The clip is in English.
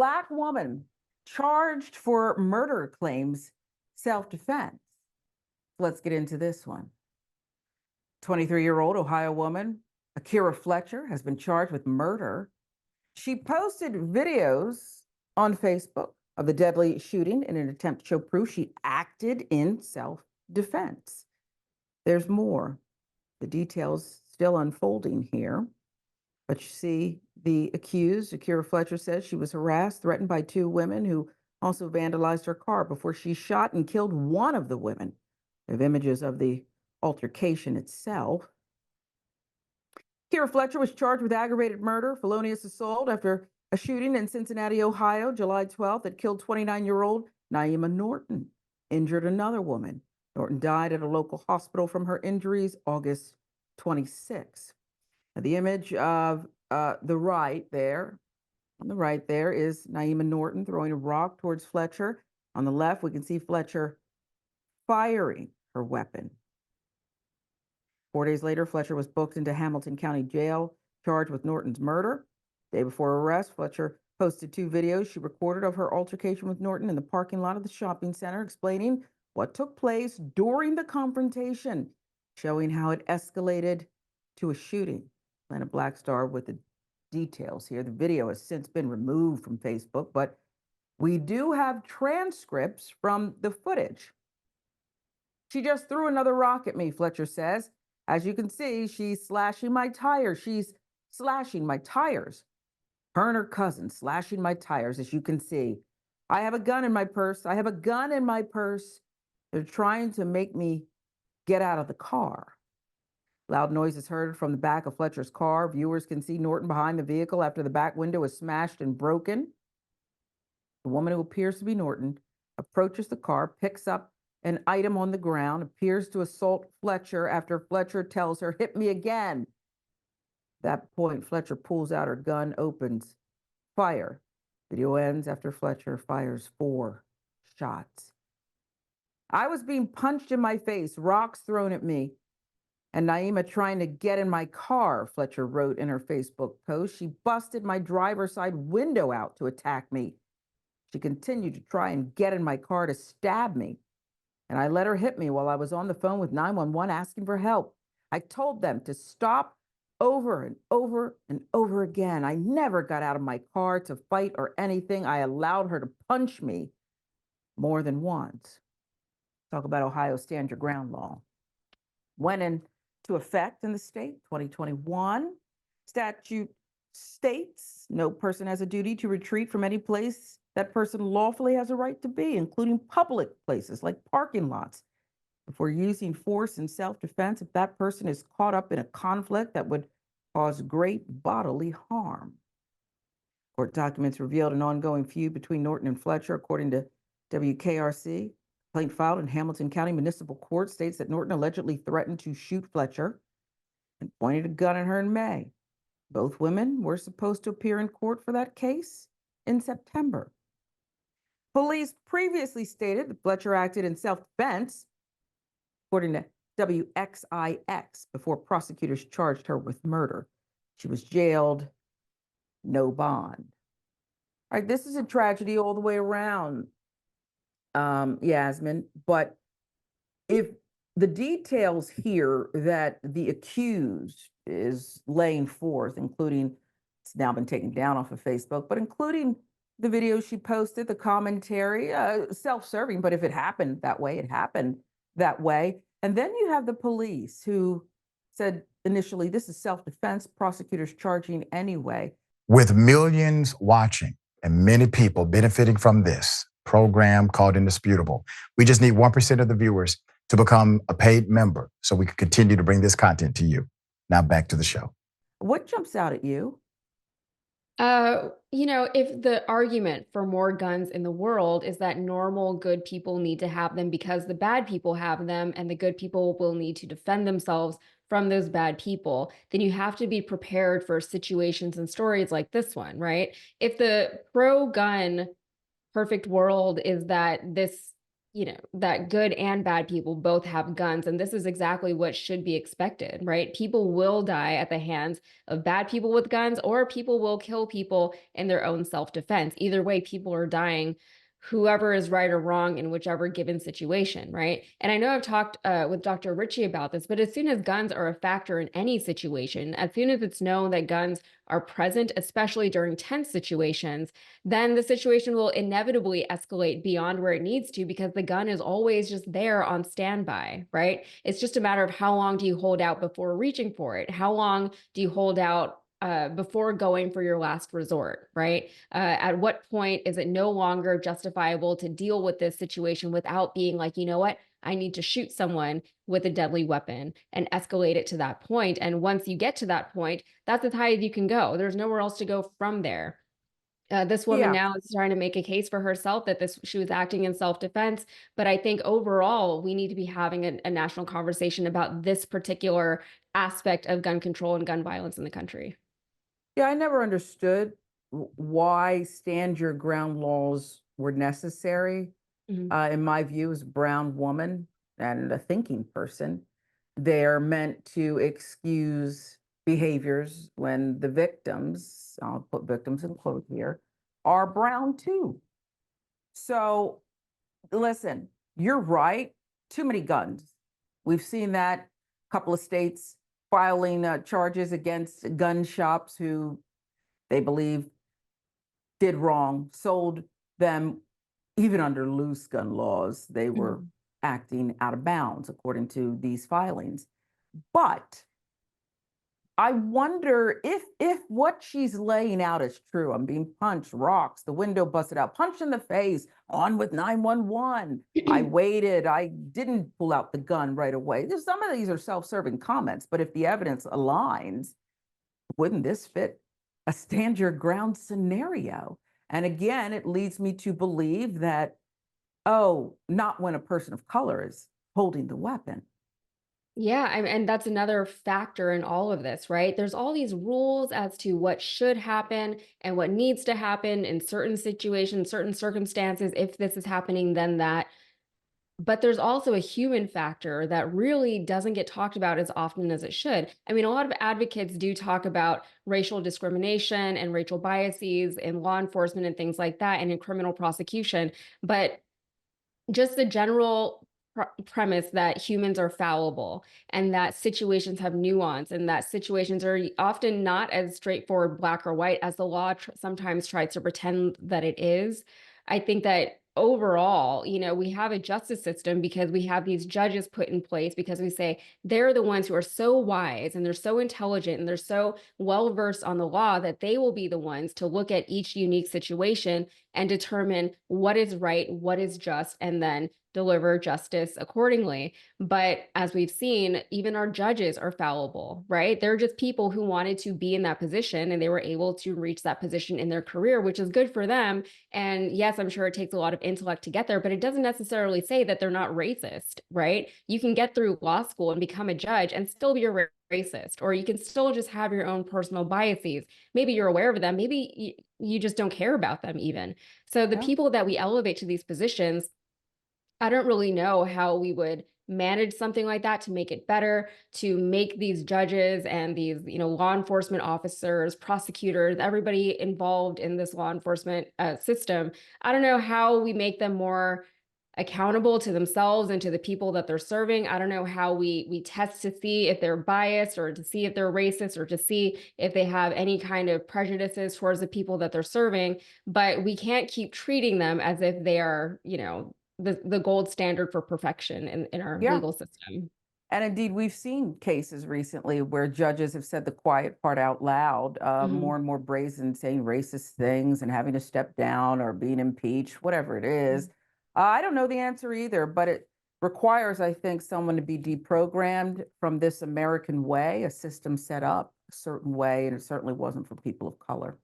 Black woman charged for murder claims self-defense. Let's get into this one. 23-year-old Ohio woman, Akira Fletcher, has been charged with murder. She posted videos on Facebook of the deadly shooting in an attempt to show proof she acted in self-defense. There's more. The details still unfolding here. But you see, the accused, Akira Fletcher, says she was harassed, threatened by two women who also vandalized her car before she shot and killed one of the women. We have images of the altercation itself. Akira Fletcher was charged with aggravated murder, felonious assault after a shooting in Cincinnati, Ohio, July 12th that killed 29-year-old Nyema Norton, injured another woman. Norton died at a local hospital from her injuries August 26th. The image of the right there, on the right there is Nyema Norton throwing a rock towards Fletcher. On the left, we can see Fletcher firing her weapon. 4 days later, Fletcher was booked into Hamilton County Jail, charged with Norton's murder. Day before arrest, Fletcher posted 2 videos she recorded of her altercation with Norton in the parking lot of the shopping center, explaining what took place during the confrontation, showing how it escalated to a shooting. Atlanta Black Star with the details here. The video has since been removed from Facebook, but we do have transcripts from the footage. She just threw another rock at me, Fletcher says. As you can see, she's slashing my tires. She's slashing my tires. Her and her cousin slashing my tires, as you can see. I have a gun in my purse. I have a gun in my purse. They're trying to make me get out of the car. Loud noises heard from the back of Fletcher's car. Viewers can see Norton behind the vehicle after the back window is smashed and broken. The woman, who appears to be Norton, approaches the car, picks up an item on the ground, appears to assault Fletcher after Fletcher tells her, "Hit me again." At that point, Fletcher pulls out her gun, opens fire. Video ends after Fletcher fires 4 shots. I was being punched in my face, rocks thrown at me, and Nyema trying to get in my car, Fletcher wrote in her Facebook post. She busted my driver's side window out to attack me. She continued to try and get in my car to stab me, and I let her hit me while I was on the phone with 911 asking for help. I told them to stop over and over and over again. I never got out of my car to fight or anything. I allowed her to punch me more than once. Talk about Ohio Stand Your Ground law. Went into effect in the state 2021. Statute states no person has a duty to retreat from any place that person lawfully has a right to be, including public places like parking lots, before using force in self-defense if that person is caught up in a conflict that would cause great bodily harm. Court documents revealed an ongoing feud between Norton and Fletcher, according to WKRC. Complaint filed in Hamilton County Municipal Court states that Norton allegedly threatened to shoot Fletcher and pointed a gun at her in May. Both women were supposed to appear in court for that case in September. Police previously stated that Fletcher acted in self-defense, according to WXIX, before prosecutors charged her with murder. She was jailed, no bond. All right, this is a tragedy all the way around, Yasmin, but if the details here that the accused is laying forth, including, it's now been taken down off of Facebook, but including the video she posted, the commentary, self-serving, but if it happened that way, it happened that way. And then you have the police who said initially, this is self-defense, prosecutors charging anyway. With millions watching and many people benefiting from this program called Indisputable, we just need 1% of the viewers to become a paid member so we can continue to bring this content to you. Now back to the show. What jumps out at you? If the argument for more guns in the world is that normal, good people need to have them because the bad people have them and the good people will need to defend themselves from those bad people, then you have to be prepared for situations and stories like this one, right? If the pro-gun perfect world is that this that good and bad people both have guns. And this is exactly what should be expected, right? People will die at the hands of bad people with guns, or people will kill people in their own self-defense. Either way, people are dying, whoever is right or wrong in whichever given situation, right? And I know I've talked with Dr. Richey about this, but as soon as guns are a factor in any situation, as soon as it's known that guns are present, especially during tense situations, then the situation will inevitably escalate beyond where it needs to, because the gun is always just there on standby, right? It's just a matter of how long do you hold out before reaching for it? How long do you hold out before going for your last resort, right? At what point is it no longer justifiable to deal with this situation without being like, you know what? I need to shoot someone with a deadly weapon and escalate it to that point. And once you get to that point, that's as high as you can go. There's nowhere else to go from there. This woman Yeah. now is trying to make a case for herself that she was acting in self-defense. But I think overall, we need to be having a national conversation about this particular aspect of gun control and gun violence in the country. Yeah, I never understood why stand your ground laws were necessary. Mhm. In my view, as a brown woman and a thinking person, they're meant to excuse behaviors when the victims, I'll put victims in quote here, are brown too. So listen, you're right. Too many guns. We've seen that a couple of states filing charges against gun shops who they believe did wrong, sold them even under loose gun laws. They were Mhm. acting out of bounds, according to these filings. But I wonder if what she's laying out is true. I'm being punched, rocks, the window busted out, punched in the face, on with 911. I waited. I didn't pull out the gun right away. Some of these are self-serving comments, but if the evidence aligns, wouldn't this fit a stand your ground scenario? And again, it leads me to believe that, oh, not when a person of color is holding the weapon. Yeah, and that's another factor in all of this, right? There's all these rules as to what should happen and what needs to happen in certain situations, certain circumstances. If this is happening, then that. But there's also a human factor that really doesn't get talked about as often as it should. I mean, a lot of advocates do talk about racial discrimination and racial biases in law enforcement and things like that, and in criminal prosecution. But just the general premise that humans are fallible and that situations have nuance and that situations are often not as straightforward black or white as the law sometimes tries to pretend that it is. I think that overall, we have a justice system because we have these judges put in place because we say they're the ones who are so wise and they're so intelligent and they're so well versed on the law that they will be the ones to look at each unique situation and determine what is right, what is just, and then deliver justice accordingly. But as we've seen, even our judges are fallible, right? They're just people who wanted to be in that position and they were able to reach that position in their career, which is good for them. And yes, I'm sure it takes a lot of intellect to get there, but it doesn't necessarily say that they're not racist, right? You can get through law school and become a judge and still be a racist, or you can still just have your own personal biases. Maybe you're aware of them, maybe you just don't care about them even. So the Yeah. people that we elevate to these positions, I don't really know how we would manage something like that to make it better, to make these judges and these, law enforcement officers, prosecutors, everybody involved in this law enforcement system. I don't know how we make them more accountable to themselves and to the people that they're serving. I don't know how we test to see if they're biased or to see if they're racist or to see if they have any kind of prejudices towards the people that they're serving, but we can't keep treating them as if they are, the gold standard for perfection in our Yeah. legal system. And indeed, we've seen cases recently where judges have said the quiet part out loud, more Mhm. and more brazen, saying racist things and having to step down or being impeached, whatever it is. I don't know the answer either, but it requires, I think, someone to be deprogrammed from this American way, a system set up a certain way, and it certainly wasn't for people of color.